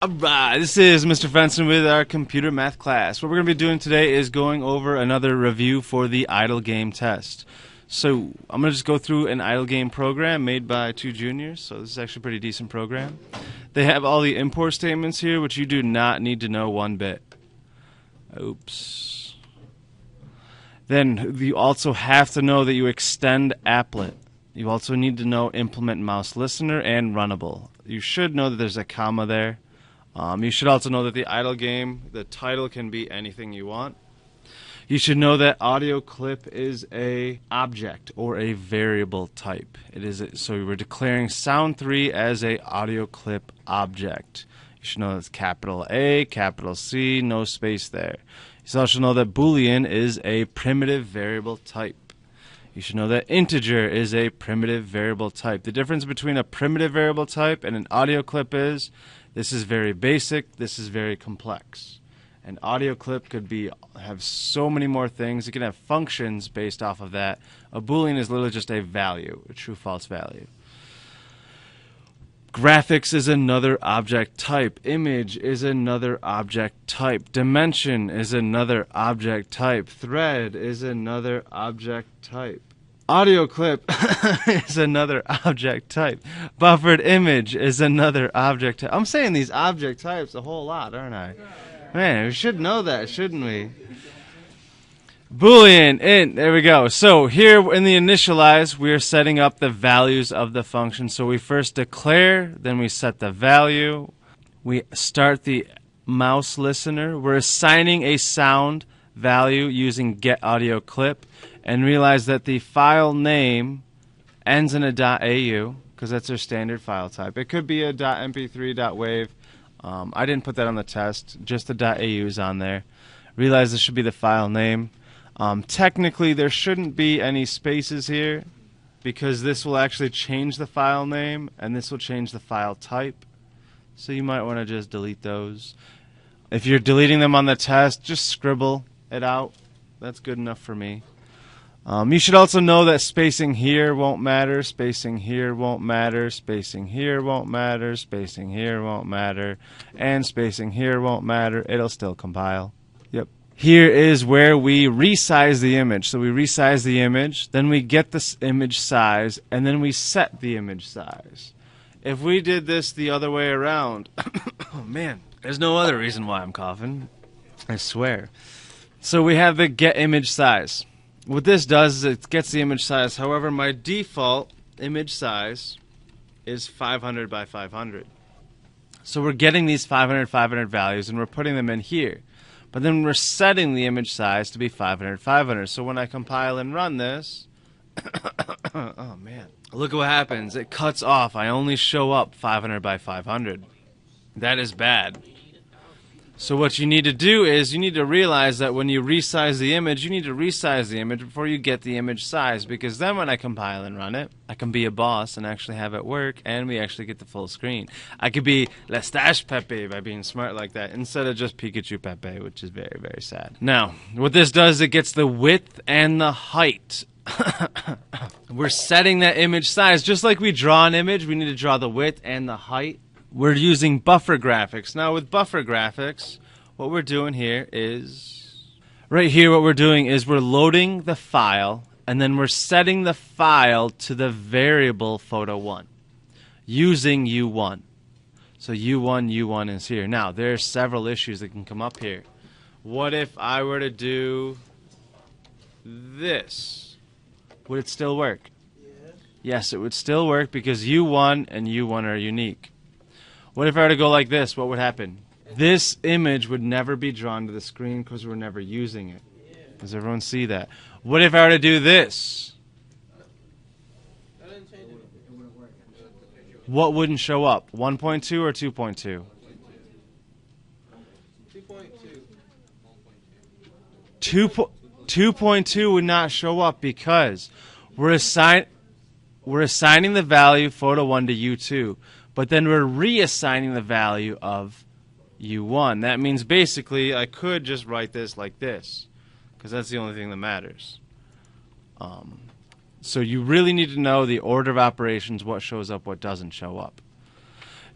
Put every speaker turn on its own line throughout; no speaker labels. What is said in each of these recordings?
Alright, this is Mr. Fenson with our computer math class. What we're going to be doing today is going over another review for the idle game test. So, I'm going to just go through an idle game program made by two juniors, so this is actually a pretty decent program. They have all the import statements here, which you do not need to know one bit. Oops. Then, you also have to know that you extend applet. You also need to know implement mouse listener and runnable. You should know that there's a comma there. You should also know that the idle game, the title can be anything you want. You should know that audio clip is a object or a variable type. So we're declaring sound 3 as a audio clip object. You should know that's capital A, capital C, no space there. You should also know that Boolean is a primitive variable type. You should know that integer is a primitive variable type. The difference between a primitive variable type and an audio clip is this is very basic, this is very complex. An audio clip could have so many more things. It can have functions based off of that. A Boolean is literally just a value, a true-false value. Graphics is another object type. Image is another object type. Dimension is another object type. Thread is another object type. Audio clip is another object type. Buffered image is another object type. I'm saying these object types a whole lot, aren't I? Man, we should know that, shouldn't we? Boolean, int, there we go. So here in the initialize, we are setting up the values of the function. So we first declare, then we set the value. We start the mouse listener. We're assigning a sound value using getAudioClip. And realize that the file name ends in a .au because that's our standard file type. It could be a .mp3, .wave. I didn't put that on the test. Just the .au is on there. Realize this should be the file name. Technically, there shouldn't be any spaces here because this will actually change the file name and this will change the file type. So you might want to just delete those. If you're deleting them on the test, just scribble it out. That's good enough for me. You should also know that spacing here won't matter, spacing here won't matter, spacing here won't matter, spacing here won't matter, and spacing here won't matter. It'll still compile. Yep. Here is where we resize the image. So we resize the image, then we get this image size, and then we set the image size. If we did this the other way around, oh man, there's no other reason why I'm coughing. I swear. So we have the get image size. What this does is it gets the image size. However, my default image size is 500 by 500. So we're getting these 500 values and we're putting them in here. But then we're setting the image size to be 500. So when I compile and run this, oh man, look what happens. It cuts off. I only show up 500 by 500. That is bad. So what you need to do is you need to realize that when you resize the image, you need to resize the image before you get the image size, because then when I compile and run it, I can be a boss and actually have it work, and we actually get the full screen. I could be Lestache Pepe by being smart like that, instead of just Pikachu Pepe, which is very, very sad. Now, what this does is it gets the width and the height. We're setting that image size. Just like we draw an image, we need to draw the width and the height. We're using buffer graphics. Now with buffer graphics, what we're doing here is, right here what we're doing is we're loading the file and then we're setting the file to the variable photo1 using U1. So U1 is here. Now there are several issues that can come up here. What if I were to do this? Would it still work? Yes, it would still work because U1 and U1 are unique. What if I were to go like this? What would happen? This image would never be drawn to the screen because we're never using it. Does everyone see that? What if I were to do this? What wouldn't show up? 1.2 or 2.2? 2.2 would not show up because we're assigning the value photo1 to U2. But then we're reassigning the value of U1. That means basically I could just write this like this, because that's the only thing that matters. So you really need to know the order of operations, what shows up, what doesn't show up.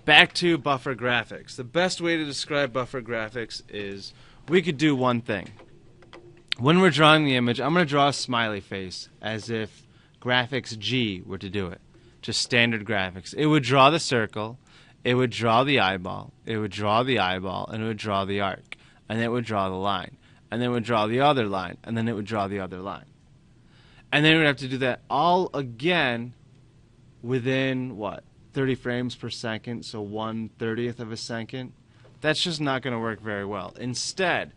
Back to buffer graphics. The best way to describe buffer graphics is we could do one thing. When we're drawing the image, I'm going to draw a smiley face as if graphics G were to do it. Just standard graphics. It would draw the circle, it would draw the eyeball, it would draw the eyeball, and it would draw the arc. And then it would draw the line. And then it would draw the other line. And then it would draw the other line. And then we'd have to do that all again within, what, 30 frames per second, so 1/30th of a second. That's just not going to work very well. Instead,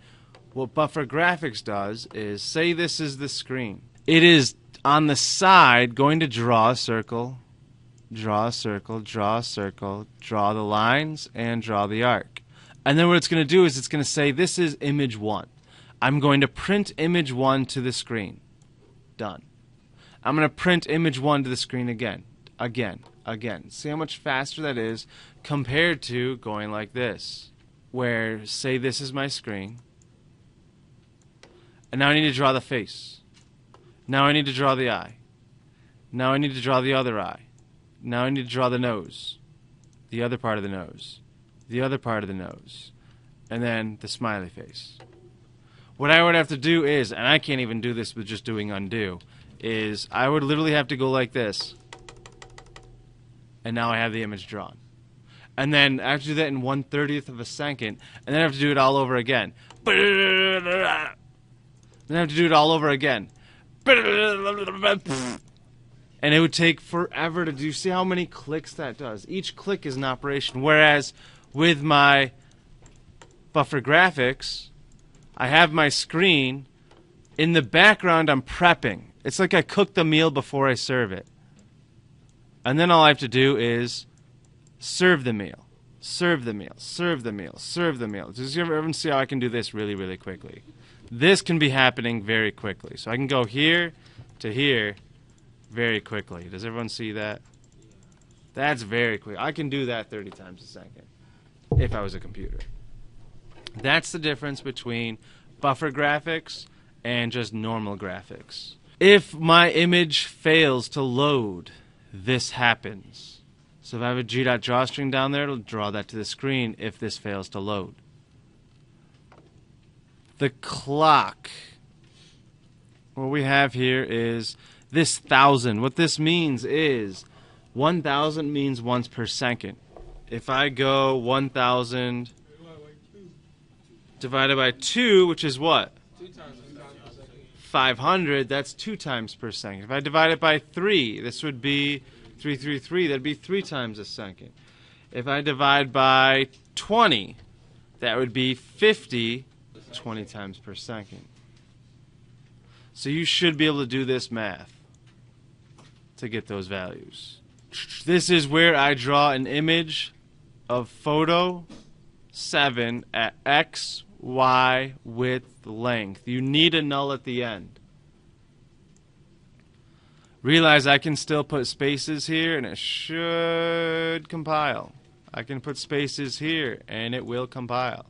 what buffer graphics does is, say this is the screen. It is on the side going to draw a circle, draw a circle, draw a circle, draw the lines, and draw the arc. And then what it's going to do is it's going to say this is image 1. I'm going to print image 1 to the screen. Done. I'm going to print image 1 to the screen again. Again. See how much faster that is compared to going like this, where, say this is my screen, and now I need to draw the face. Now I need to draw the eye. Now I need to draw the other eye. Now I need to draw the nose, the other part of the nose, the other part of the nose, and then the smiley face. What I would have to do is, and I can't even do this with just doing undo, is I would literally have to go like this. And now I have the image drawn. And then I have to do that in 1/30th of a second, and then I have to do it all over again. Then I have to do it all over again. And it would take forever to do. See how many clicks that does? Each click is an operation. Whereas with my buffer graphics, I have my screen. In the background, I'm prepping. It's like I cook the meal before I serve it. And then all I have to do is serve the meal. Serve the meal. Serve the meal. Serve the meal. Does everyone see how I can do this really, really quickly? This can be happening very quickly. So I can go here to here very quickly. Does everyone see that? That's very quick. I can do that 30 times a second if I was a computer. That's the difference between buffer graphics and just normal graphics. If my image fails to load, this happens. So if I have a G.drawString down there, it'll draw that to the screen if this fails to load. The clock. What we have here is this 1,000. What this means is 1,000 means once per second. If I go 1,000 divided by 2, which is what? 500, that's 2 times per second. If I divide it by 3, this would be 333, that'd be 3 times a second. If I divide by 20, that would be 50, 20 times per second. So you should be able to do this math to get those values. This is where I draw an image of photo 7 at X, Y, width, length. You need a null at the end. Realize I can still put spaces here and it should compile. I can put spaces here and it will compile.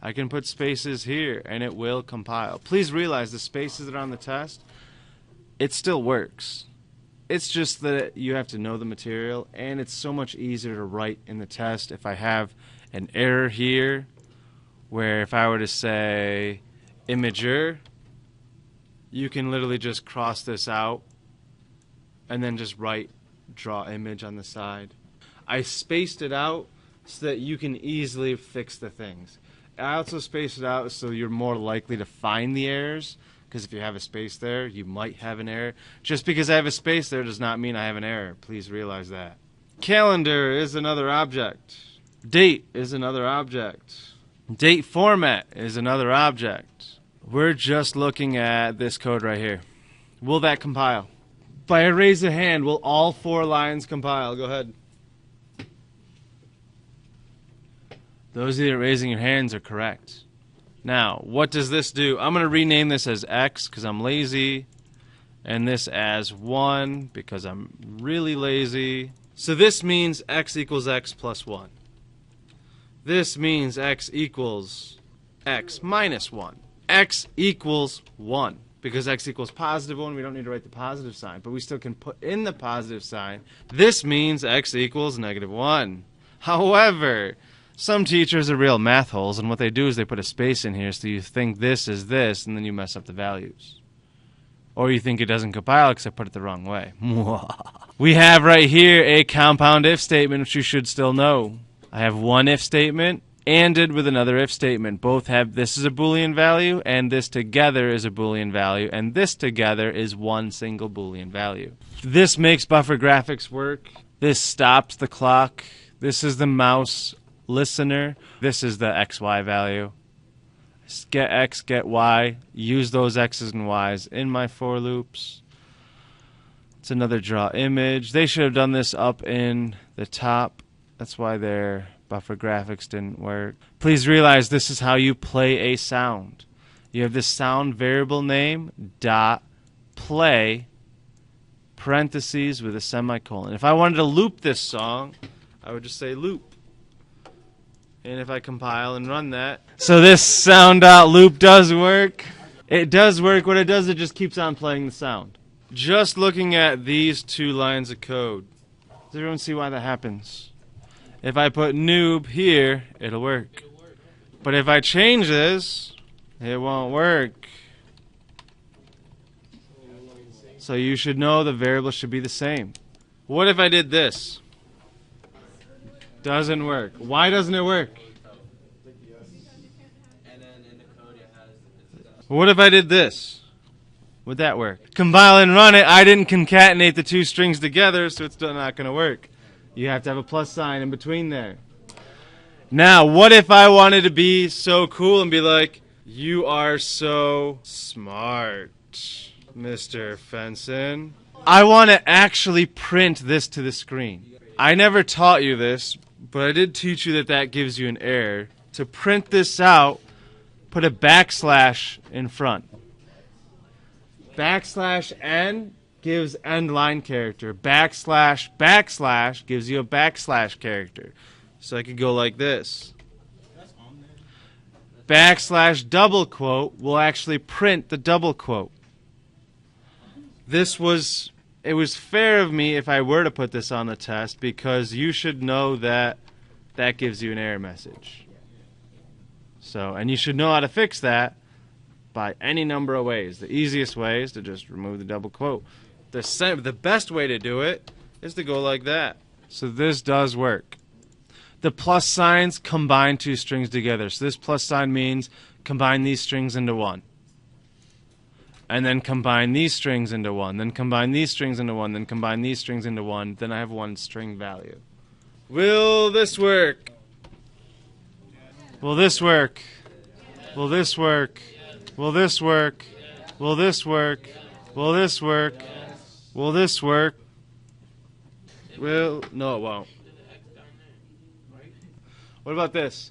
I can put spaces here and it will compile. Please realize the spaces that are on the test, it still works. It's just that you have to know the material, and it's so much easier to write in the test if I have an error here, where if I were to say imager, you can literally just cross this out and then just write draw image on the side. I spaced it out so that you can easily fix the things. I also spaced it out so you're more likely to find the errors, because if you have a space there, you might have an error. Just because I have a space there does not mean I have an error. Please realize that. Calendar is another object. Date is another object. Date format is another object. We're just looking at this code right here. Will that compile? By a raise of hand, will all 4 lines compile? Go ahead. Those of you raising your hands are correct. Now, what does this do? I'm going to rename this as X because I'm lazy, and this as 1 because I'm really lazy. So this means X equals X plus 1. This means X equals X minus 1. X equals 1 because X equals positive 1. We don't need to write the positive sign, but we still can put in the positive sign. This means X equals negative 1. However, some teachers are real math holes, and what they do is they put a space in here so you think this is this, and then you mess up the values. Or you think it doesn't compile because I put it the wrong way. We have right here a compound if statement, which you should still know. I have one if statement ANDed with another if statement. Both have this is a Boolean value, and this together is a Boolean value, and this together is one single Boolean value. This makes buffer graphics work. This stops the clock. This is the mouse listener. This is the XY value. Get X, get Y. Use those X's and Y's in my for loops. It's another draw image. They should have done this up in the top. That's why their buffer graphics didn't work. Please realize this is how you play a sound. You have this sound variable name dot play parentheses with a semicolon. If I wanted to loop this song, I would just say loop. And if I compile and run that. So this sound.loop does work. It does work. What it does, it just keeps on playing the sound. Just looking at these two lines of code. Does everyone see why that happens? If I put noob here, it'll work. But if I change this, it won't work. So you should know the variable should be the same. What if I did this? Doesn't work. Why doesn't it work? What if I did this? Would that work? Compile and run it. I didn't concatenate the two strings together, so it's still not going to work. You have to have a plus sign in between there. Now, what if I wanted to be so cool and be like, you are so smart, Mr. Fenson. I want to actually print this to the screen. I never taught you this, but I did teach you that that gives you an error. To print this out, put a backslash in front. Backslash n gives end line character. Backslash gives you a backslash character. So I could go like this. Backslash double quote will actually print the double quote. It was fair of me if I were to put this on the test, because you should know that that gives you an error message. So, and you should know how to fix that by any number of ways. The easiest way is to just remove the double quote. The best way to do it is to go like that. So this does work. The plus signs combine two strings together. So this plus sign means combine these strings into one. And then combine these strings into one. Then combine these strings into one. Then combine these strings into one. Then I have one string value. Will this work? Will this work? Will this work? Will this work? Will this work? Will this work? Will this work? No, it won't. What about this?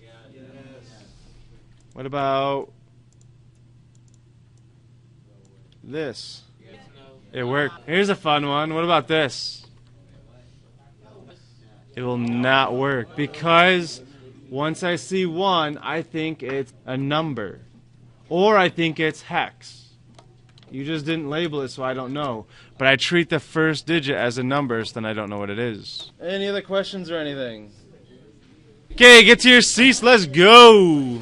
What about this? It worked. Here's a fun one. What about this? It will not work, because once I see 1, I think it's a number. Or I think it's hex. You just didn't label it, so I don't know. But I treat the first digit as a number, so then I don't know what it is. Any other questions or anything? Okay, get to your seats. Let's go.